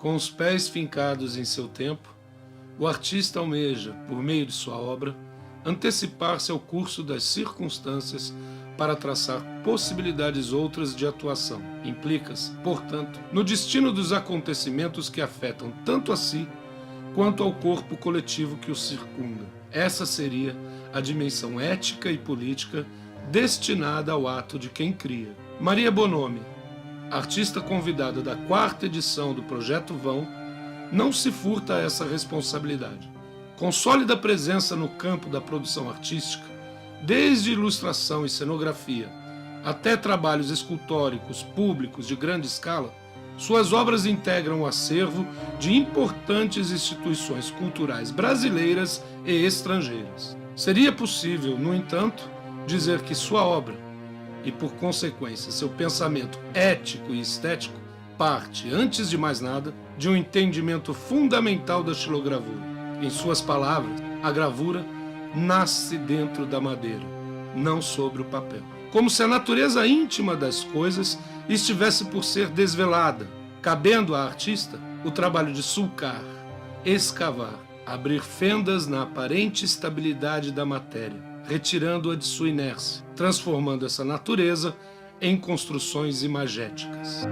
Com os pés fincados em seu tempo, o artista almeja, por meio de sua obra, antecipar-se ao curso das circunstâncias para traçar possibilidades outras de atuação. Implica-se, portanto, no destino dos acontecimentos que afetam tanto a si quanto ao corpo coletivo que o circunda. Essa seria a dimensão ética e política destinada ao ato de quem cria. Maria Bonomi, artista convidada da 4ª edição do Projeto Vão, não se furta a essa responsabilidade. Com sólida presença no campo da produção artística, desde ilustração e cenografia até trabalhos escultóricos públicos de grande escala, suas obras integram o acervo de importantes instituições culturais brasileiras e estrangeiras. Seria possível, no entanto, dizer que sua obra, e por consequência seu pensamento ético e estético, parte, antes de mais nada, de um entendimento fundamental da xilogravura. Em suas palavras, a gravura nasce dentro da madeira, não sobre o papel. Como se a natureza íntima das coisas estivesse por ser desvelada, cabendo à artista o trabalho de sulcar, escavar, abrir fendas na aparente estabilidade da matéria, retirando-a de sua inércia, transformando essa natureza em construções imagéticas.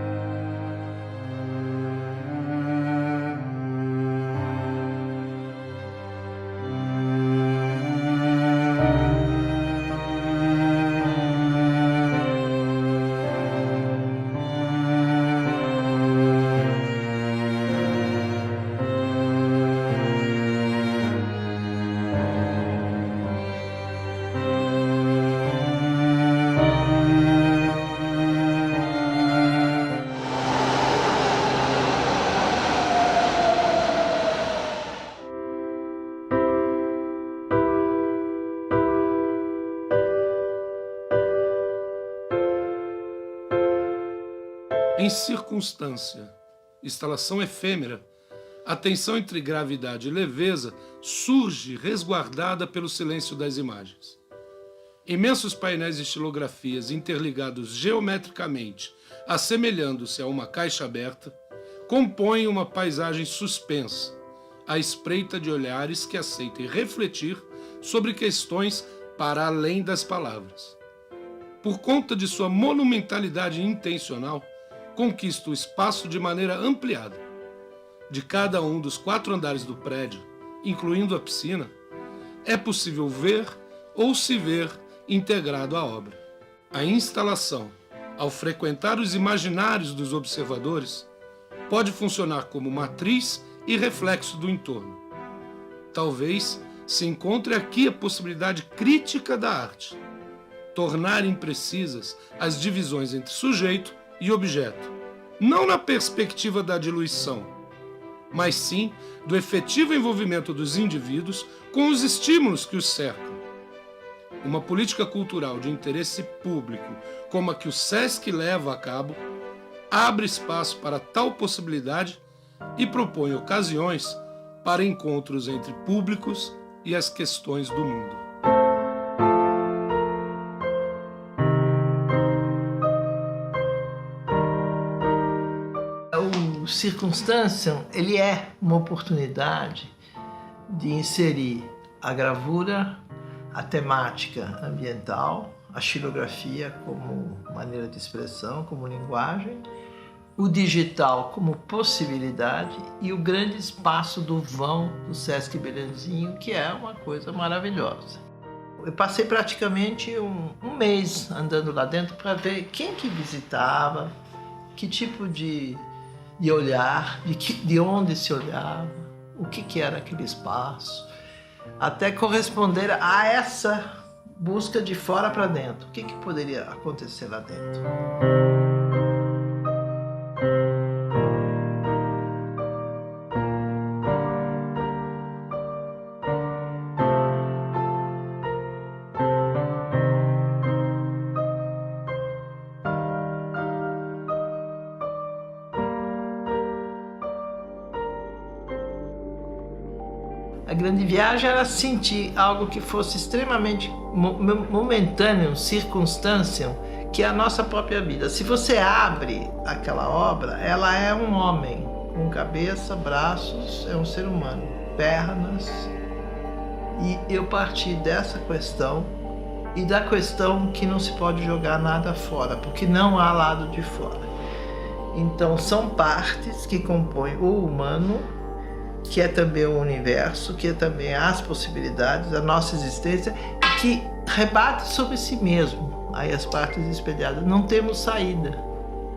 Em circunstância, instalação efêmera, a tensão entre gravidade e leveza surge resguardada pelo silêncio das imagens. Imensos painéis de estilografias interligados geometricamente, assemelhando-se a uma caixa aberta, compõem uma paisagem suspensa, à espreita de olhares que aceitem refletir sobre questões para além das palavras. Por conta de sua monumentalidade intencional, conquista o espaço de maneira ampliada. De cada um dos 4 andares do prédio, incluindo a piscina, é possível ver ou se ver integrado à obra. A instalação, ao frequentar os imaginários dos observadores, pode funcionar como matriz e reflexo do entorno. Talvez se encontre aqui a possibilidade crítica da arte, tornar imprecisas as divisões entre sujeito e objeto, não na perspectiva da diluição, mas sim do efetivo envolvimento dos indivíduos com os estímulos que os cercam. Uma política cultural de interesse público, como a que o SESC leva a cabo, abre espaço para tal possibilidade e propõe ocasiões para encontros entre públicos e as questões do mundo. O Circunstância, ele é uma oportunidade de inserir a gravura, a temática ambiental, a xilografia como maneira de expressão, como linguagem, o digital como possibilidade e o grande espaço do vão do Sesc Belenzinho, que é uma coisa maravilhosa. Eu passei praticamente um mês andando lá dentro para ver quem que visitava, que tipo de olhar, de onde se olhava, o que era aquele espaço, até corresponder a essa busca de fora para dentro. O que poderia acontecer lá dentro? A grande viagem era sentir algo que fosse extremamente momentâneo, circunstância, que é a nossa própria vida. Se você abre aquela obra, ela é um homem com cabeça, braços, é um ser humano, pernas. E eu parti dessa questão e da questão que não se pode jogar nada fora, porque não há lado de fora. Então são partes que compõem o humano, que é também o universo, que é também as possibilidades, a nossa existência, e que rebate sobre si mesmo. Aí as partes espelhadas. Não temos saída.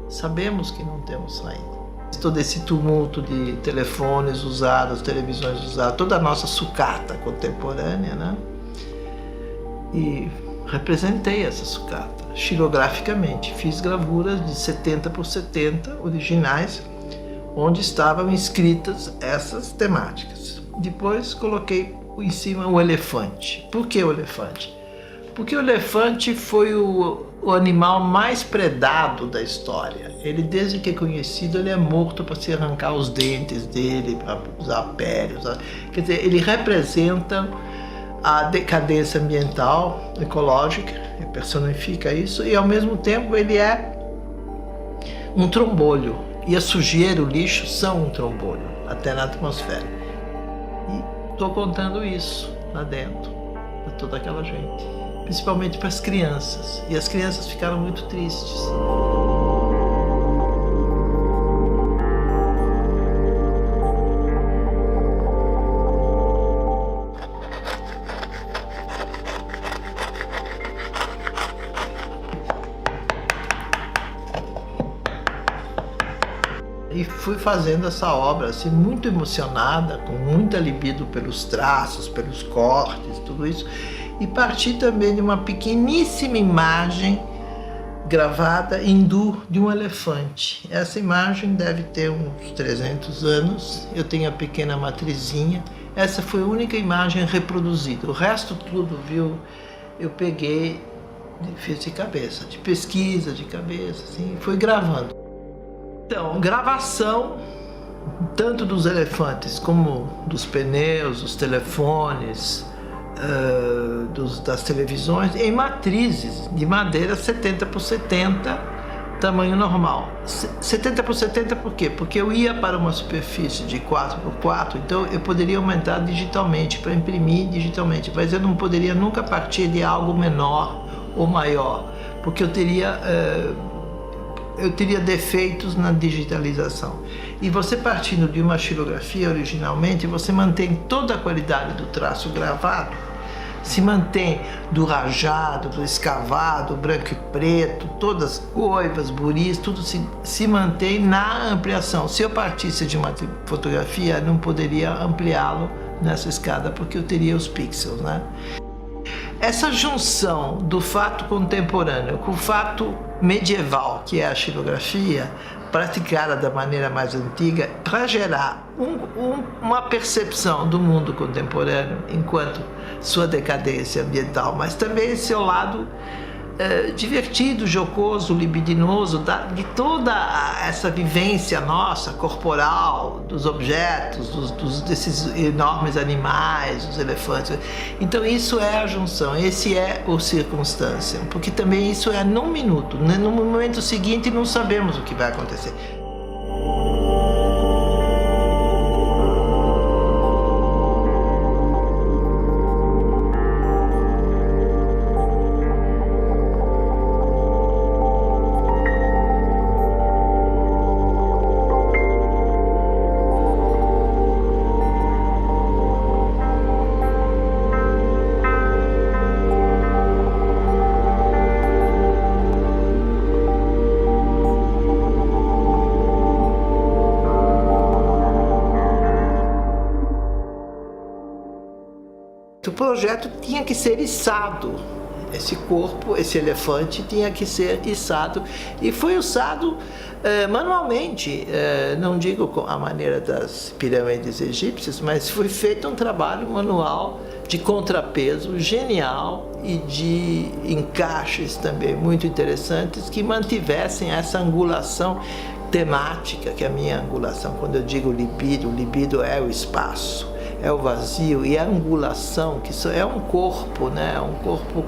Sabemos que não temos saída. Todo esse tumulto de telefones usados, televisões usadas, toda a nossa sucata contemporânea, né? E representei essa sucata xilograficamente. Fiz gravuras de 70 por 70 originais, onde estavam escritas essas temáticas. Depois coloquei em cima o elefante. Por que o elefante? Porque o elefante foi o animal mais predado da história. Ele, desde que é conhecido, ele é morto para se arrancar os dentes dele, para usar a pele. Quer dizer, ele representa a decadência ambiental, ecológica, personifica isso, e ao mesmo tempo ele é um trombolho. E a sujeira, o lixo, são um trombolho, até na atmosfera. E estou contando isso lá dentro, para toda aquela gente, principalmente para as crianças. E as crianças ficaram muito tristes. E fui fazendo essa obra assim, muito emocionada, com muita libido pelos traços, pelos cortes, tudo isso. E parti também de uma pequeníssima imagem gravada hindu de um elefante. Essa imagem deve ter uns 300 anos. Eu tenho a pequena matrizinha. Essa foi a única imagem reproduzida. O resto tudo, viu, eu peguei, fiz de cabeça, de pesquisa, de cabeça, assim, fui gravando. Então, gravação, tanto dos elefantes como dos pneus, dos telefones, das televisões, em matrizes de madeira 70 por 70, tamanho normal. 70 por 70 por quê? Porque eu ia para uma superfície de 4 por 4, então eu poderia aumentar digitalmente, para imprimir digitalmente, mas eu não poderia nunca partir de algo menor ou maior, porque eu teria defeitos na digitalização. E você, partindo de uma xilografia originalmente, você mantém toda a qualidade do traço gravado, se mantém do rajado, do escavado, branco e preto, todas as coivas, buris, tudo se mantém na ampliação. Se eu partisse de uma fotografia, não poderia ampliá-lo nessa escada, porque eu teria os pixels, né? Essa junção do fato contemporâneo com o fato medieval, que é a xilografia, praticada da maneira mais antiga, para gerar uma percepção do mundo contemporâneo enquanto sua decadência ambiental, mas também seu lado divertido, jocoso, libidinoso, de toda essa vivência nossa, corporal, dos objetos, desses enormes animais, os elefantes. Então isso é a junção, esse é o circunstância, porque também isso é num minuto, né? No momento seguinte não sabemos o que vai acontecer. O projeto tinha que ser içado, esse corpo, esse elefante tinha que ser içado, e foi içado manualmente, não digo com a maneira das pirâmides egípcias, mas foi feito um trabalho manual de contrapeso genial e de encaixes também muito interessantes que mantivessem essa angulação temática, que é a minha angulação. Quando eu digo libido, o libido é o espaço, é o vazio, e a angulação, que é um corpo, né? Um corpo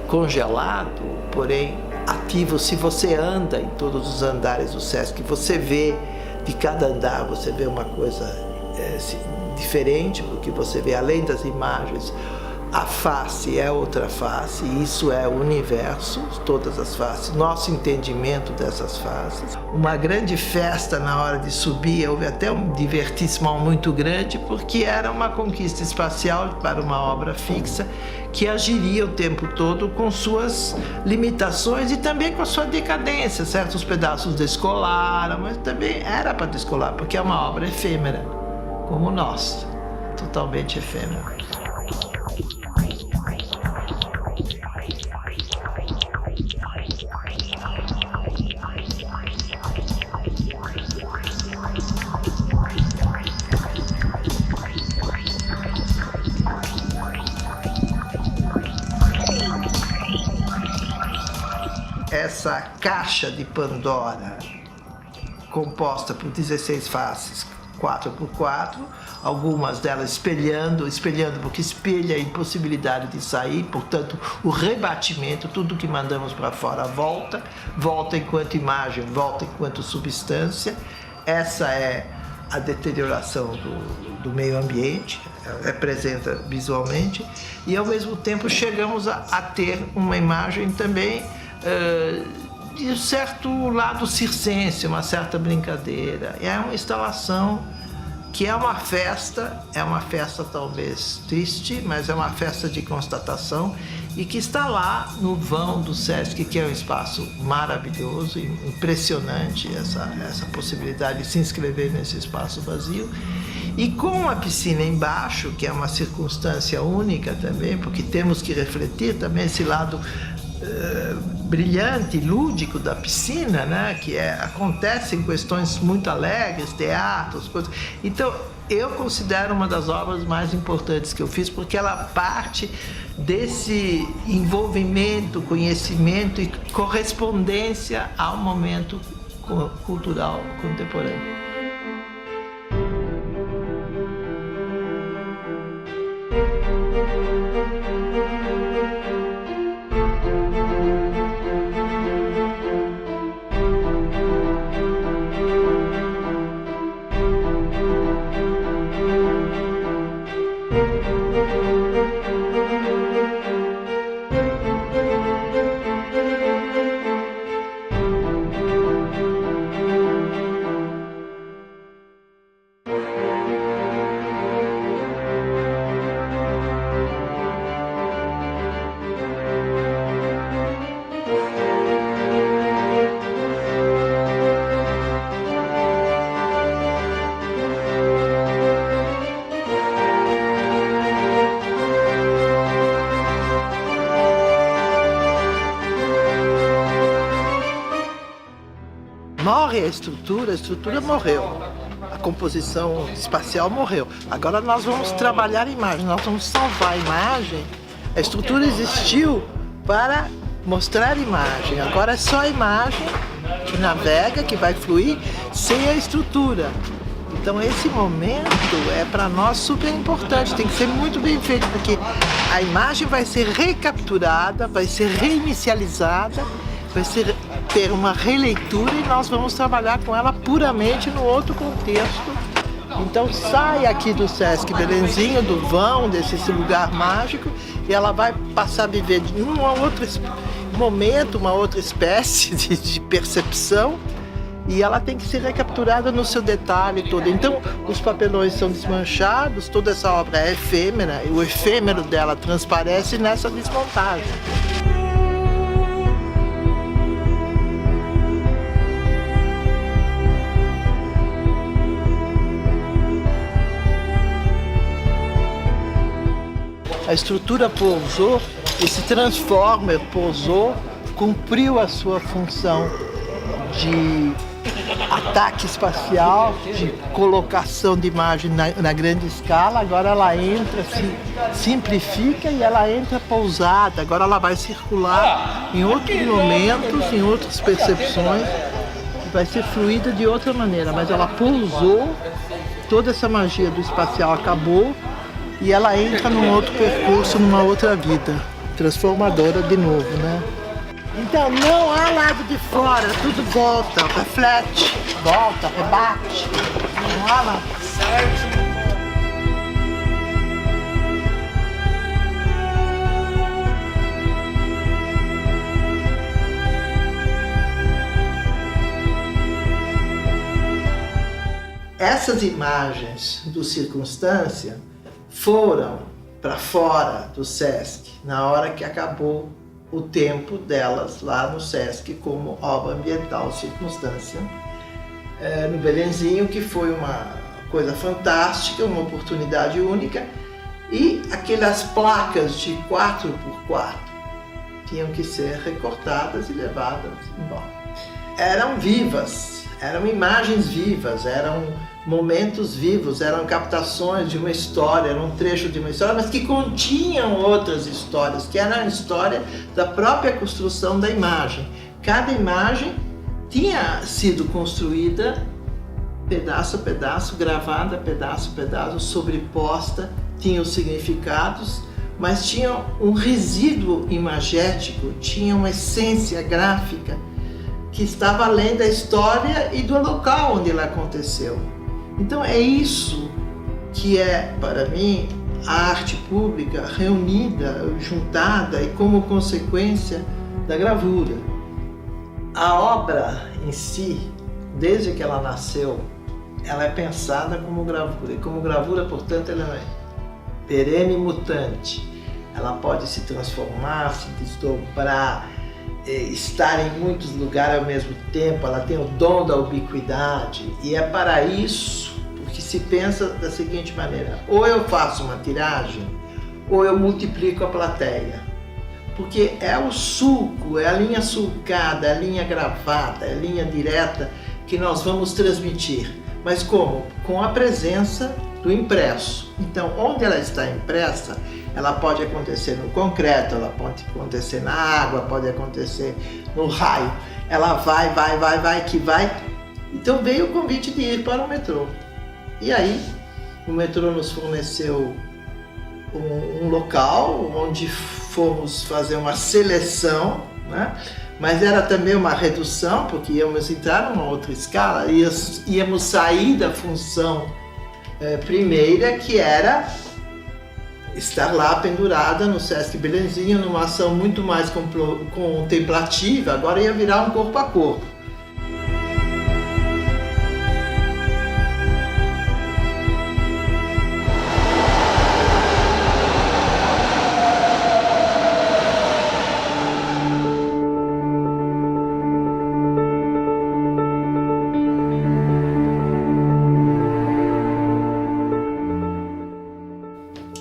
congelado, porém ativo. Se você anda em todos os andares do Sesc, você vê de cada andar você vê uma coisa diferente, porque você vê além das imagens, a face é outra face, isso é o universo, todas as faces, nosso entendimento dessas faces. Uma grande festa na hora de subir, houve até um divertissement muito grande, porque era uma conquista espacial para uma obra fixa que agiria o tempo todo com suas limitações e também com a sua decadência. Certos pedaços descolaram, mas também era para descolar, porque é uma obra efêmera, como nós, totalmente efêmera. Essa caixa de Pandora, composta por 16 faces, 4x4, algumas delas espelhando porque espelha a impossibilidade de sair, portanto o rebatimento, tudo que mandamos para fora volta enquanto imagem, volta enquanto substância. Essa é a deterioração do meio ambiente, representa visualmente, e ao mesmo tempo chegamos a ter uma imagem também de um certo lado circense, uma certa brincadeira. É uma instalação que é uma festa talvez triste, mas é uma festa de constatação e que está lá no vão do Sesc, que é um espaço maravilhoso e impressionante, essa possibilidade de se inscrever nesse espaço vazio. E com a piscina embaixo, que é uma circunstância única também, porque temos que refletir também esse lado brilhante, lúdico da piscina, né? Que acontecem questões muito alegres, teatros, coisas. Então, eu considero uma das obras mais importantes que eu fiz, porque ela parte desse envolvimento, conhecimento e correspondência ao momento cultural contemporâneo. Morre a estrutura morreu, a composição espacial morreu. Agora nós vamos trabalhar a imagem, nós vamos salvar a imagem. A estrutura existiu para mostrar a imagem, agora é só a imagem que navega, que vai fluir sem a estrutura. Então esse momento é para nós super importante, tem que ser muito bem feito, porque a imagem vai ser recapturada, vai ser reinicializada, vai ter uma releitura e nós vamos trabalhar com ela puramente no outro contexto. Então sai aqui do Sesc Belenzinho, do vão, desse lugar mágico, e ela vai passar a viver um outro momento, uma outra espécie de percepção, e ela tem que ser recapturada no seu detalhe todo. Então os papelões são desmanchados, toda essa obra é efêmera, e o efêmero dela transparece nessa desmontagem. A estrutura pousou, esse transformer pousou, cumpriu a sua função de ataque espacial, de colocação de imagem na grande escala. Agora ela entra, se simplifica e ela entra pousada. Agora ela vai circular em outros momentos, em outras percepções, vai ser fluida de outra maneira. Mas ela pousou, toda essa magia do espacial acabou, e ela entra num outro percurso, numa outra vida, transformadora de novo, né? Então não há lado de fora, tudo volta, reflete, volta, rebate. Não há lado certo. Essas imagens do Circunstância foram para fora do Sesc na hora que acabou o tempo delas lá no Sesc como obra ambiental Circunstância, no Belenzinho, que foi uma coisa fantástica, uma oportunidade única, e aquelas placas de 4x4 tinham que ser recortadas e levadas embora. Eram vivas, eram imagens vivas, eram momentos vivos, eram captações de uma história, era um trecho de uma história, mas que continham outras histórias, que era a história da própria construção da imagem. Cada imagem tinha sido construída pedaço a pedaço, gravada pedaço a pedaço, sobreposta, tinha os significados, mas tinha um resíduo imagético, tinha uma essência gráfica que estava além da história e do local onde ela aconteceu. Então é isso que é, para mim, a arte pública reunida, juntada e como consequência da gravura. A obra em si, desde que ela nasceu, ela é pensada como gravura. E como gravura, portanto, ela é perene e mutante. Ela pode se transformar, se desdobrar, estar em muitos lugares ao mesmo tempo. Ela tem o dom da ubiquidade. E é para isso que se pensa da seguinte maneira: ou eu faço uma tiragem, ou eu multiplico a plateia. Porque é o sulco, é a linha sulcada, é a linha gravada, é a linha direta que nós vamos transmitir. Mas como? Com a presença do impresso. Então, onde ela está impressa, ela pode acontecer no concreto, ela pode acontecer na água, pode acontecer no raio. Ela vai, que vai. Então veio o convite de ir para o metrô. E aí, o metrô nos forneceu um local onde fomos fazer uma seleção, né? Mas era também uma redução, porque íamos entrar numa outra escala, íamos sair da função primeira, que era estar lá pendurada no Sesc Belenzinho, numa ação muito mais contemplativa. Agora ia virar um corpo a corpo.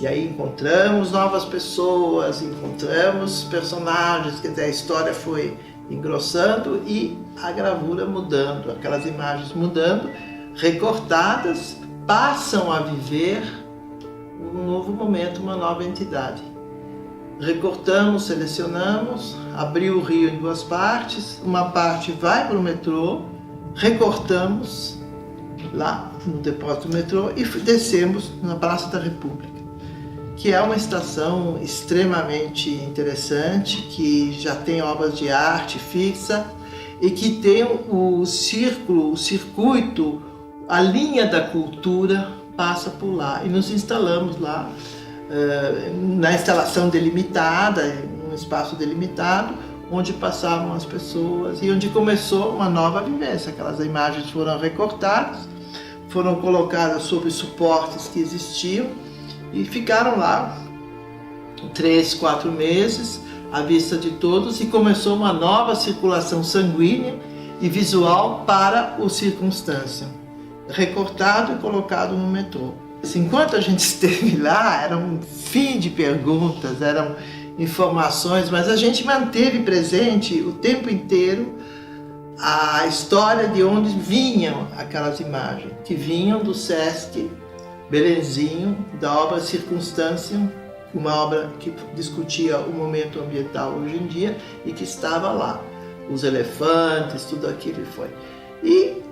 E aí encontramos novas pessoas, encontramos personagens, quer dizer, a história foi engrossando e a gravura mudando, aquelas imagens mudando, recortadas, passam a viver um novo momento, uma nova entidade. Recortamos, selecionamos, abriu o rio em duas partes, uma parte vai para o metrô, recortamos lá no depósito do metrô e descemos na Praça da República, que é uma estação extremamente interessante, que já tem obras de arte fixa e que tem o círculo, o circuito, a linha da cultura passa por lá. E nos instalamos lá, na instalação delimitada, em um espaço delimitado, onde passavam as pessoas e onde começou uma nova vivência. Aquelas imagens foram recortadas, foram colocadas sobre suportes que existiam, e ficaram lá 3, 4 meses à vista de todos, e começou uma nova circulação sanguínea e visual para o Circunstância, recortado e colocado no metrô. Enquanto a gente esteve lá, era um fim de perguntas, eram informações, mas a gente manteve presente o tempo inteiro a história de onde vinham aquelas imagens, que vinham do Sesc Belenzinho, da obra Circunstância, uma obra que discutia o momento ambiental hoje em dia e que estava lá. Os elefantes, tudo aquilo foi. E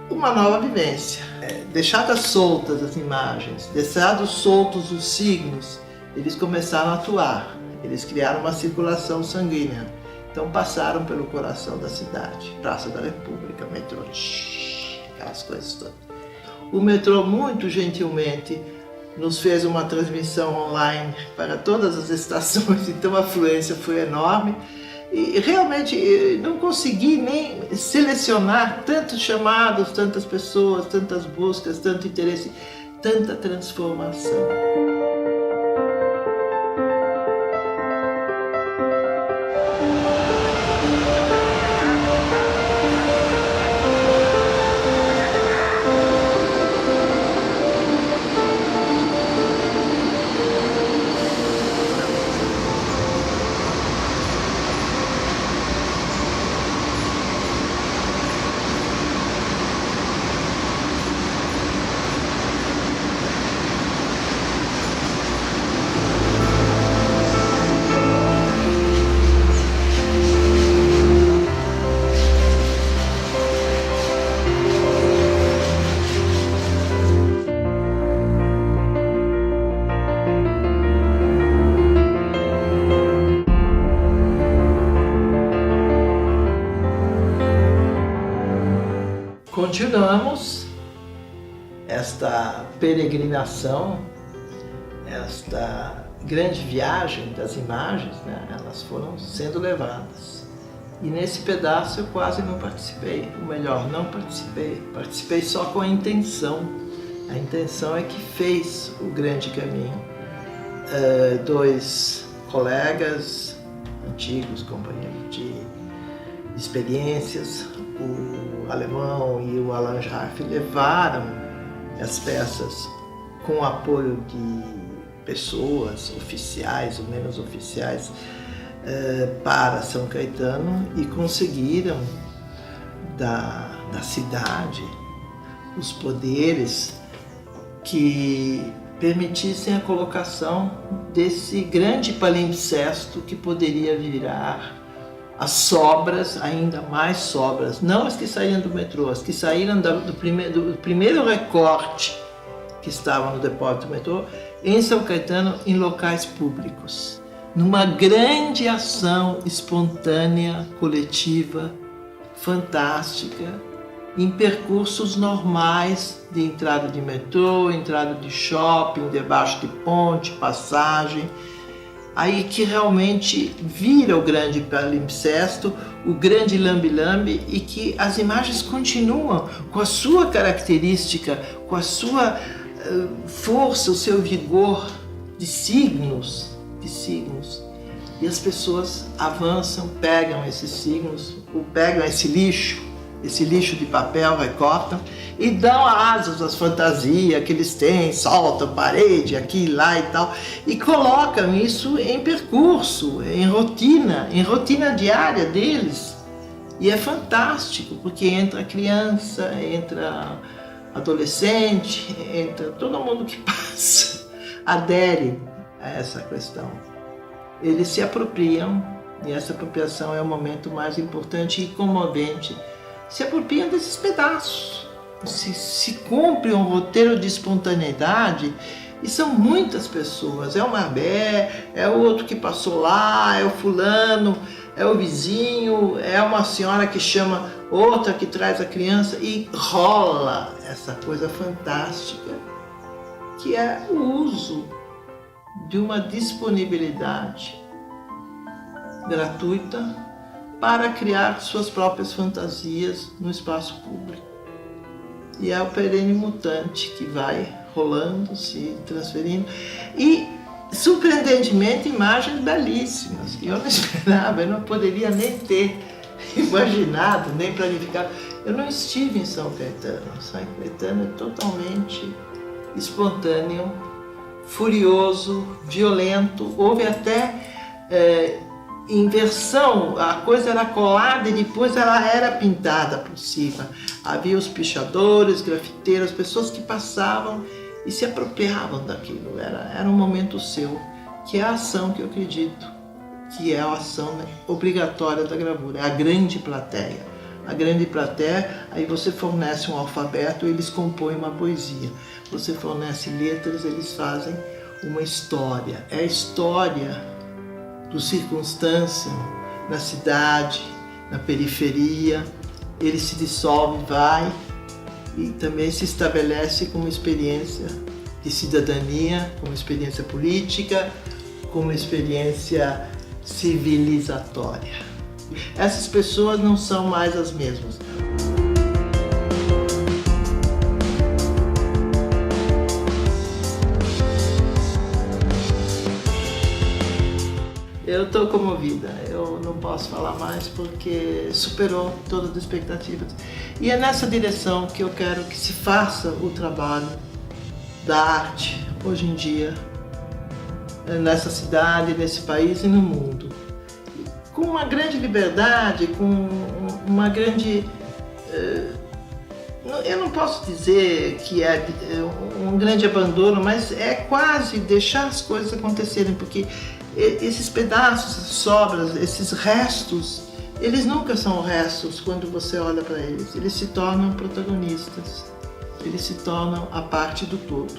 uma nova vivência. Deixadas soltas as imagens, deixados soltos os signos, eles começaram a atuar. Eles criaram uma circulação sanguínea. Então passaram pelo coração da cidade, Praça da República, metrô, aquelas coisas todas. O metrô muito gentilmente nos fez uma transmissão online para todas as estações, então a afluência foi enorme. E realmente não consegui nem selecionar tantos chamados, tantas pessoas, tantas buscas, tanto interesse, tanta transformação. Continuamos esta peregrinação, esta grande viagem das imagens, né? Elas foram sendo levadas. E nesse pedaço eu quase não participei, ou melhor, não participei. Participei só com a intenção. A intenção é que fez o grande caminho. Dois colegas, antigos companheiros de experiências, o alemão e o Alan Jarf, levaram as peças com o apoio de pessoas oficiais ou menos oficiais para São Caetano e conseguiram da cidade os poderes que permitissem a colocação desse grande palimpsesto que poderia virar as sobras, ainda mais sobras, não as que saíram do metrô, as que saíram do primeiro recorte que estava no depósito do metrô, em São Caetano, em locais públicos. Numa grande ação espontânea, coletiva, fantástica, em percursos normais de entrada de metrô, entrada de shopping, debaixo de ponte, passagem, aí que realmente vira o grande palimpsesto, o grande lambe-lambe, e que as imagens continuam com a sua característica, com a sua força, o seu vigor de signos, e as pessoas avançam, pegam esses signos, pegam esse lixo de papel, recortam e dão asas às fantasias que eles têm, soltam parede aqui, lá e tal, e colocam isso em percurso, em rotina diária deles. E é fantástico, porque entra criança, entra adolescente, entra todo mundo que passa, adere a essa questão. Eles se apropriam, e essa apropriação é o momento mais importante e comovente, se apropriam desses pedaços. Se cumpre um roteiro de espontaneidade, e são muitas pessoas, é o Marbé, é o outro que passou lá, é o fulano, é o vizinho, é uma senhora que chama outra que traz a criança, e rola essa coisa fantástica, que é o uso de uma disponibilidade gratuita para criar suas próprias fantasias no espaço público. E é o perene mutante que vai rolando, se transferindo, e surpreendentemente imagens belíssimas, que eu não esperava, eu não poderia nem ter imaginado, nem planificado. Eu não estive em São Caetano. São Caetano é totalmente espontâneo, furioso, violento, houve até inversão, a coisa era colada e depois ela era pintada por cima. Havia os pichadores, grafiteiros, pessoas que passavam e se apropriavam daquilo, era um momento seu, que é a ação que eu acredito, que é a ação obrigatória da gravura, é a grande plateia. A grande plateia, aí você fornece um alfabeto, eles compõem uma poesia. Você fornece letras, eles fazem uma história. É a história do circunstância, na cidade, na periferia, ele se dissolve, vai e também se estabelece como experiência de cidadania, como experiência política, como experiência civilizatória. Essas pessoas não são mais as mesmas. Eu estou comovida, eu não posso falar mais porque superou todas as expectativas. E é nessa direção que eu quero que se faça o trabalho da arte hoje em dia, nessa cidade, nesse país e no mundo. Com uma grande liberdade, com uma grande... Eu não posso dizer que é um grande abandono, mas é quase deixar as coisas acontecerem, porque esses pedaços, essas sobras, esses restos, eles nunca são restos quando você olha para eles. Eles se tornam protagonistas, eles se tornam a parte do todo.